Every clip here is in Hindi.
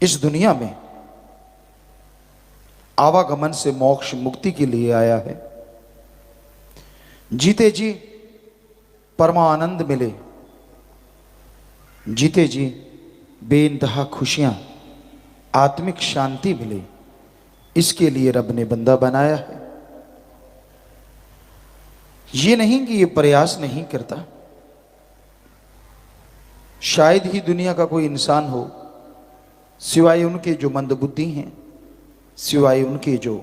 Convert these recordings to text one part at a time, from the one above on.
इस दुनिया में आवागमन से मोक्ष मुक्ति के लिए आया है। जीते जी परमानंद मिले, जीते जी बेइंतहा खुशियां, आत्मिक शांति मिले, इसके लिए रब ने बंदा बनाया है। ये नहीं कि ये प्रयास नहीं करता। शायद ही दुनिया का कोई इंसान हो सिवाय उनके जो मंदबुद्धि हैं, सिवाय उनके जो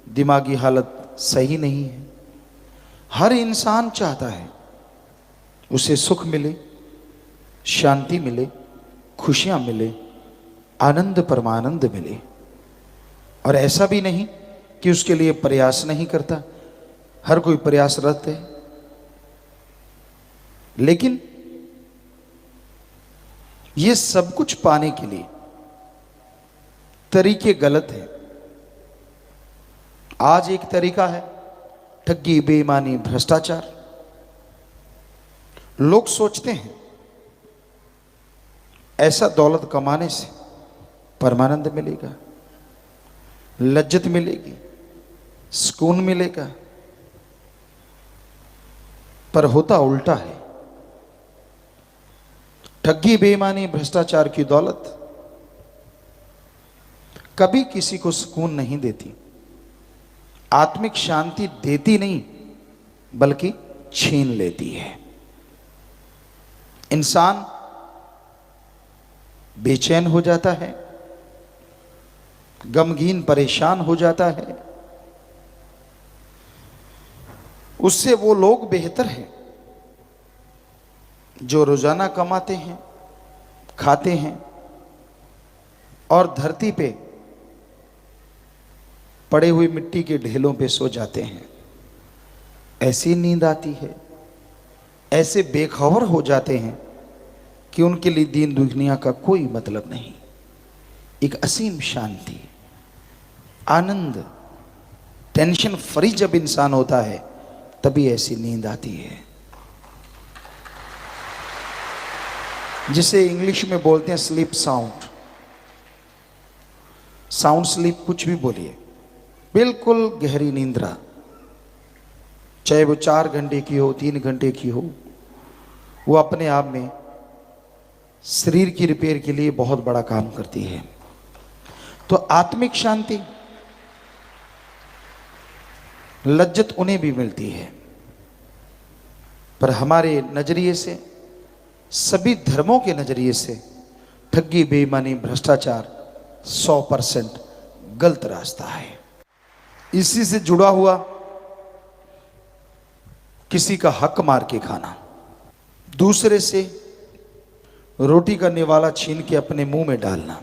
दिमागी हालत सही नहीं है। हर इंसान चाहता है उसे सुख मिले, शांति मिले, खुशियां मिले, आनंद परमानंद मिले। और ऐसा भी नहीं कि उसके लिए प्रयास नहीं करता, हर कोई प्रयासरत है। लेकिन ये सब कुछ पाने के लिए तरीके गलत हैं। आज एक तरीका है ठगी, बेईमानी, भ्रष्टाचार। लोग सोचते हैं ऐसा दौलत कमाने से परमानंद मिलेगा, लज्जत मिलेगी, सुकून मिलेगा, पर होता उल्टा है। ठगी, बेईमानी, भ्रष्टाचार की दौलत कभी किसी को सुकून नहीं देती, आत्मिक शांति देती नहीं, बल्कि छीन लेती है। इंसान बेचैन हो जाता है, गमगीन परेशान हो जाता है। उससे वो लोग बेहतर हैं जो रोजाना कमाते हैं, खाते हैं और धरती पे पड़े हुए मिट्टी के ढेलों पे सो जाते हैं। ऐसी नींद आती है, ऐसे बेखबर हो जाते हैं कि उनके लिए दीन दुनिया का कोई मतलब नहीं। एक असीम शांति, आनंद, टेंशन फ्री जब इंसान होता है तभी ऐसी नींद आती है, जिसे इंग्लिश में बोलते हैं स्लीप साउंड। साउंड स्लीप कुछ भी बोलिए, बिल्कुल गहरी नींद्रा, चाहे वो 4 घंटे की हो, 3 घंटे की हो, वो अपने आप में शरीर की रिपेयर के लिए बहुत बड़ा काम करती है। तो आत्मिक शांति, लज्जत उन्हें भी मिलती है, पर हमारे नजरिए से, सभी धर्मों के नजरिए से ठगी, बेईमानी, भ्रष्टाचार 100% गलत रास्ता है। इसी से जुड़ा हुआ किसी का हक मार के खाना, दूसरे से रोटी का निवाला छीन के अपने मुंह में डालना,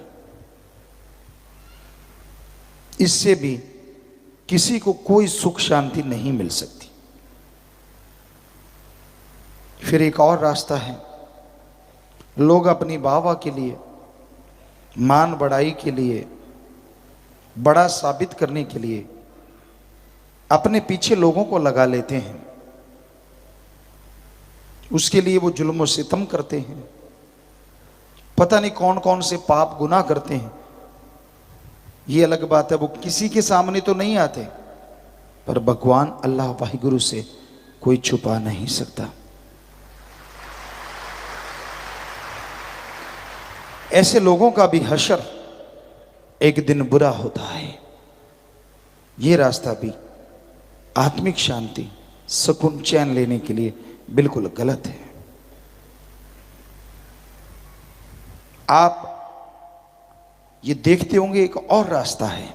इससे भी किसी को कोई सुख शांति नहीं मिल सकती। फिर एक और रास्ता है, लोग अपनी वाहवाही के लिए, मान बढ़ाई के लिए, बड़ा साबित करने के लिए अपने पीछे लोगों को लगा लेते हैं। उसके लिए वो जुल्म और सितम करते हैं, पता नहीं कौन कौन से पाप गुनाह करते हैं। ये अलग बात है, वो किसी के सामने तो नहीं आते, पर भगवान अल्लाह वाहिगुरु से कोई छुपा नहीं सकता। ऐसे लोगों का भी हशर एक दिन बुरा होता है। ये रास्ता भी आत्मिक शांति, सुकून, चैन लेने के लिए बिल्कुल गलत है। आप ये देखते होंगे एक और रास्ता है,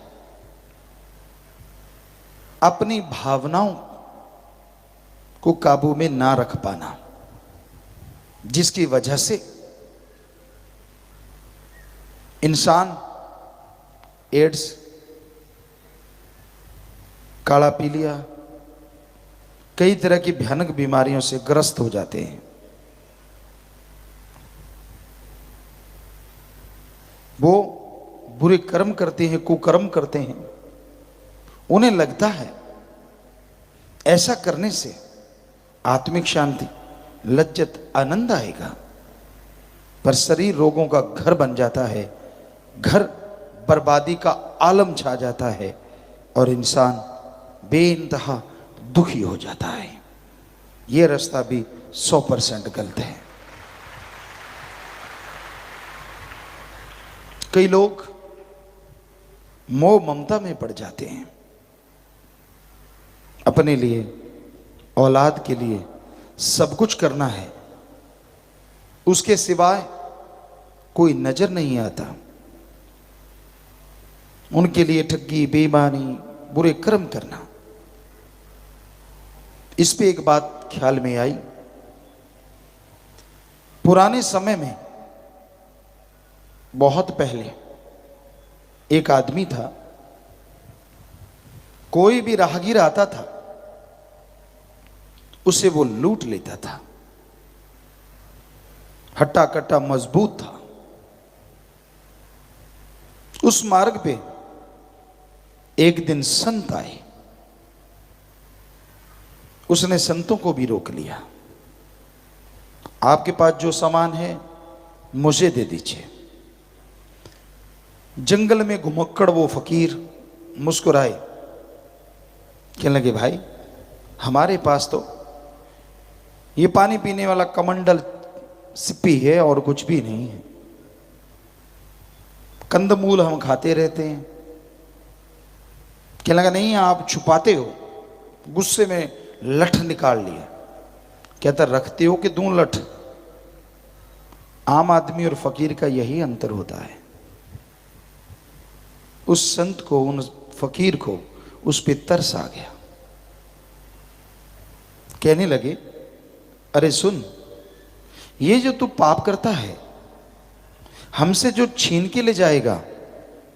अपनी भावनाओं को काबू में ना रख पाना, जिसकी वजह से इंसान एड्स, काला पीलिया, कई तरह की भयानक बीमारियों से ग्रस्त हो जाते हैं। वो बुरे कर्म करते हैं, कुकर्म करते हैं। उन्हें लगता है ऐसा करने से आत्मिक शांति, लज्जत, आनंद आएगा, पर शरीर रोगों का घर बन जाता है, घर बर्बादी का आलम छा जाता है और इंसान बेइंतहा दुखी हो जाता है। ये रास्ता भी 100% गलत है। कई लोग मोह ममता में पड़ जाते हैं, अपने लिए, औलाद के लिए सब कुछ करना है, उसके सिवाय कोई नजर नहीं आता। उनके लिए ठगी, बेईमानी, बुरे कर्म करना। इस पे एक बात ख्याल में आई, पुराने समय में बहुत पहले एक आदमी था, कोई भी राहगीर आता था उसे वो लूट लेता था। हट्टा कट्टा मजबूत था। उस मार्ग पे एक दिन संत आए, उसने संतों को भी रोक लिया। आपके पास जो सामान है मुझे दे दीजिए। जंगल में घुमक्कड़ वो फकीर मुस्कुराए, कहने लगे भाई हमारे पास तो ये पानी पीने वाला कमंडल सिप्पी है और कुछ भी नहीं है। कंदमूल हम खाते रहते हैं। कहने लगा नहीं आप छुपाते हो। गुस्से में लठ निकाल लिया। कहता रखते हो कि दूं लठ? आम आदमी और फकीर का यही अंतर होता है। उस संत को, उन फकीर को उस पे तरस आ गया। कहने लगे अरे सुन, ये जो तू पाप करता है हमसे जो छीन के ले जाएगा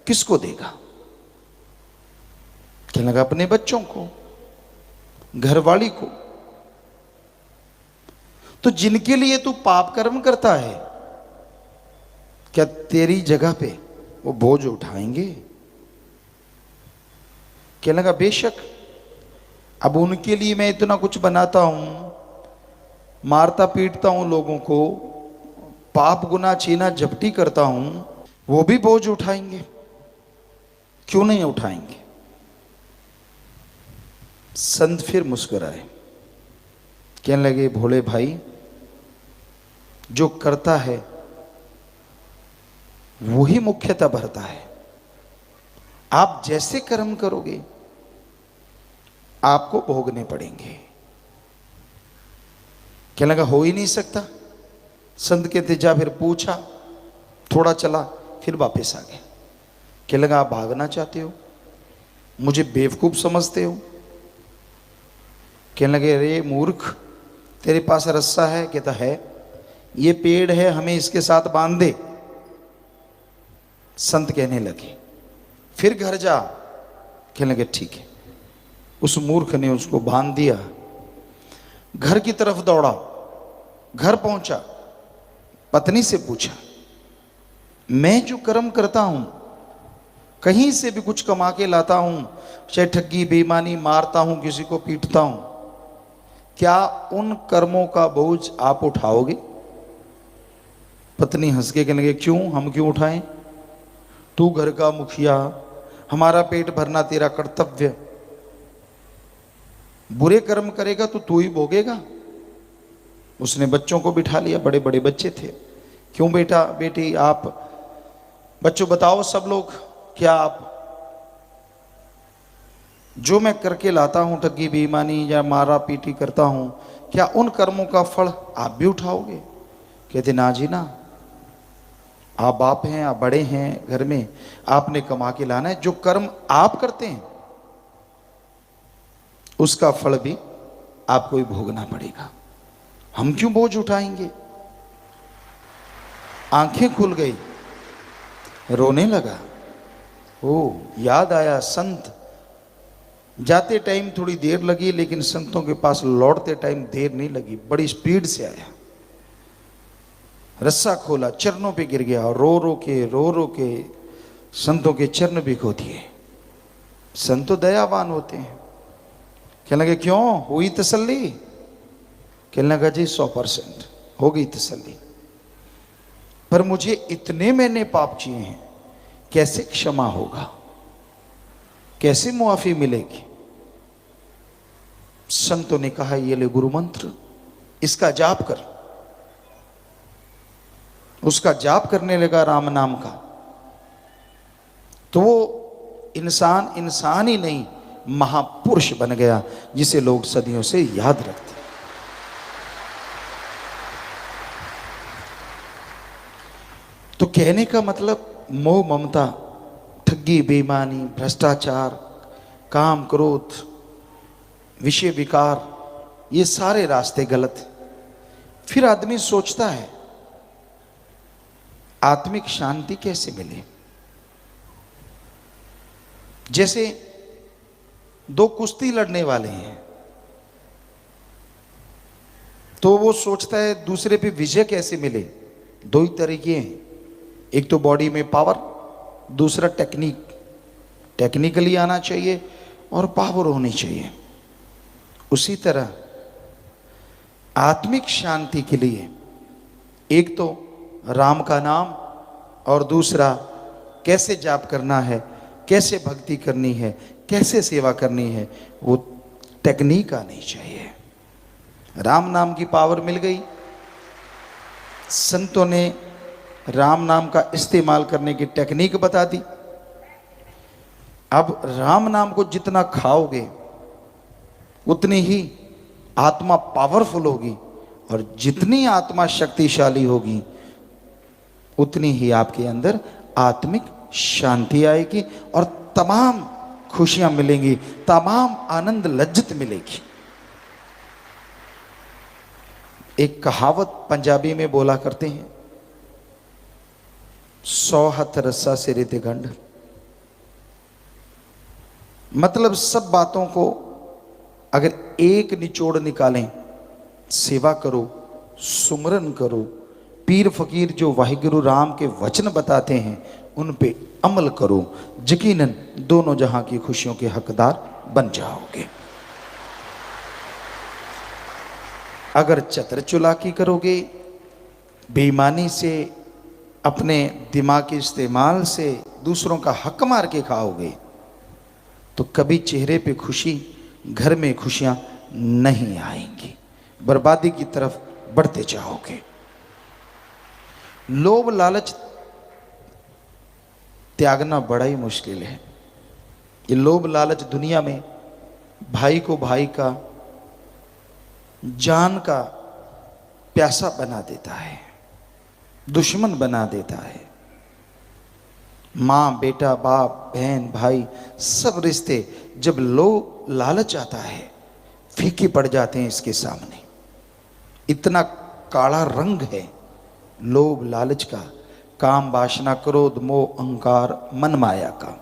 किसको देगा? कहने लगा अपने बच्चों को, घरवाली को। तो जिनके लिए तू पाप कर्म करता है क्या तेरी जगह पे वो बोझ उठाएंगे? कहने लगा बेशक। अब उनके लिए मैं इतना कुछ बनाता हूं, मारता पीटता हूं लोगों को, पाप गुनाह छीना झपटी करता हूं, वो भी बोझ उठाएंगे, क्यों नहीं उठाएंगे? संत फिर मुस्कुराए। कहने लगे भोले भाई, जो करता है वही मुख्यतः भरता है। आप जैसे कर्म करोगे आपको भोगने पड़ेंगे। कहने लगा हो ही नहीं सकता। संत कहते जा, फिर पूछा, थोड़ा चला, फिर वापस आ गए। कहने लगा आप भागना चाहते हो, मुझे बेवकूफ समझते हो? कहने लगे अरे मूर्ख, तेरे पास रस्सा है? कहता है। ये पेड़ है, हमें इसके साथ बांध दे। संत कहने लगे फिर घर जा। कहने लगे ठीक है। उस मूर्ख ने उसको बांध दिया, घर की तरफ दौड़ा। घर पहुंचा, पत्नी से पूछा मैं जो कर्म करता हूं, कहीं से भी कुछ कमा के लाता हूं, चाहे ठगी बेईमानी, मारता हूं, किसी को पीटता हूं, क्या उन कर्मों का बोझ आप उठाओगे? पत्नी हंस के कहने लगे क्यों, हम क्यों उठाएं? तू घर का मुखिया, हमारा पेट भरना तेरा कर्तव्य। बुरे कर्म करेगा तो तू ही भोगेगा। उसने बच्चों को बिठा लिया, बड़े बड़े बच्चे थे। क्यों बेटा बेटी आप, बच्चों बताओ सब लोग, क्या आप जो मैं करके लाता हूं, ठगी बेईमानी या मारा पीटी करता हूं, क्या उन कर्मों का फल आप भी उठाओगे? कहते ना जी ना, आप बाप हैं, आप बड़े हैं घर में, आपने कमा के लाना है। जो कर्म आप करते हैं उसका फल भी आपको ही भोगना पड़ेगा, हम क्यों बोझ उठाएंगे? आंखें खुल गई, रोने लगा। ओ याद आया, संत जाते टाइम थोड़ी देर लगी, लेकिन संतों के पास लौटते टाइम देर नहीं लगी, बड़ी स्पीड से आया। रस्सा खोला, चरणों पे गिर गया और रो रो के संतों के चरण भी खो दिए। संत तो दयावान होते हैं। कहने लगे क्यों, हुई तसल्ली? कहने लगा जी 100% हो गई तसल्ली, पर मुझे इतने मैंने पाप किए हैं, कैसे क्षमा होगा, कैसे मुआफी मिलेगी? संतों ने कहा ये ले गुरु मंत्र, इसका जाप कर। उसका जाप करने लगा राम नाम का, तो वो इंसान इंसान ही नहीं महापुरुष बन गया, जिसे लोग सदियों से याद रखते। तो कहने का मतलब मोह ममता, ठगी बेईमानी, भ्रष्टाचार, काम क्रोध, विषय विकार, ये सारे रास्ते गलत हैं। फिर आदमी सोचता है आत्मिक शांति कैसे मिले? जैसे दो कुश्ती लड़ने वाले हैं, तो वो सोचता है दूसरे पे विजय कैसे मिले। दो ही तरीके हैं, एक तो बॉडी में पावर, दूसरा टेक्निक। टेक्निकली आना चाहिए और पावर होनी चाहिए। उसी तरह आत्मिक शांति के लिए एक तो राम का नाम और दूसरा कैसे जाप करना है, कैसे भक्ति करनी है, कैसे सेवा करनी है, वो टेक्निक आनी चाहिए। राम नाम की पावर मिल गई। संतों ने राम नाम का इस्तेमाल करने की टेक्निक बता दी। अब राम नाम को जितना खाओगे उतनी ही आत्मा पावरफुल होगी, और जितनी आत्मा शक्तिशाली होगी उतनी ही आपके अंदर आत्मिक शांति आएगी और तमाम खुशियां मिलेंगी, तमाम आनंद लज्जत मिलेगी। एक कहावत पंजाबी में बोला करते हैं, 100 हथ रस्सा सिरे ते गंढ। मतलब सब बातों को अगर एक निचोड़ निकालें, सेवा करो, सुमरन करो, पीर फकीर जो वाहिगुरु राम के वचन बताते हैं उन पे अमल करो, यकीनन दोनों जहां की खुशियों के हकदार बन जाओगे। अगर चतर चुलाकी करोगे, बेईमानी से, अपने दिमाग के इस्तेमाल से दूसरों का हक मार के खाओगे, तो कभी चेहरे पे खुशी, घर में खुशियां नहीं आएंगी, बर्बादी की तरफ बढ़ते जाओगे। लोभ लालच त्यागना बड़ा ही मुश्किल है। ये लोभ लालच दुनिया में भाई को भाई का, जान का प्यासा बना देता है, दुश्मन बना देता है। माँ बेटा, बाप बहन भाई, सब रिश्ते जब लोभ लालच आता है फीके पड़ जाते हैं इसके सामने। इतना काला रंग है लोभ लालच का, काम वासना क्रोध मोह अहंकार मन माया का।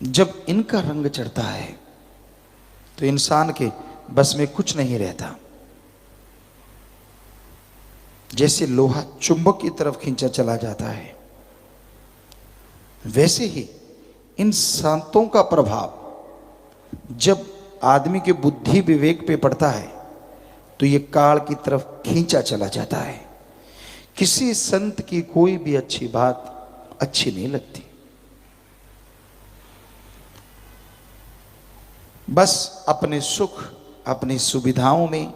जब इनका रंग चढ़ता है तो इंसान के बस में कुछ नहीं रहता। जैसे लोहा चुंबक की तरफ खींचा चला जाता है, वैसे ही इन संतों का प्रभाव जब आदमी के बुद्धि विवेक पे पड़ता है तो ये काल की तरफ खींचा चला जाता है। किसी संत की कोई भी अच्छी बात अच्छी नहीं लगती, बस अपने सुख अपनी सुविधाओं में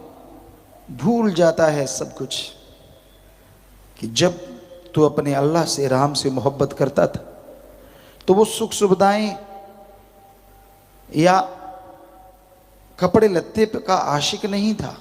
भूल जाता है सब कुछ। कि जब तू अपने अल्लाह से, राम से मोहब्बत करता था तो वो सुख सुविधाएं या कपड़े लत्ते का आशिक नहीं था,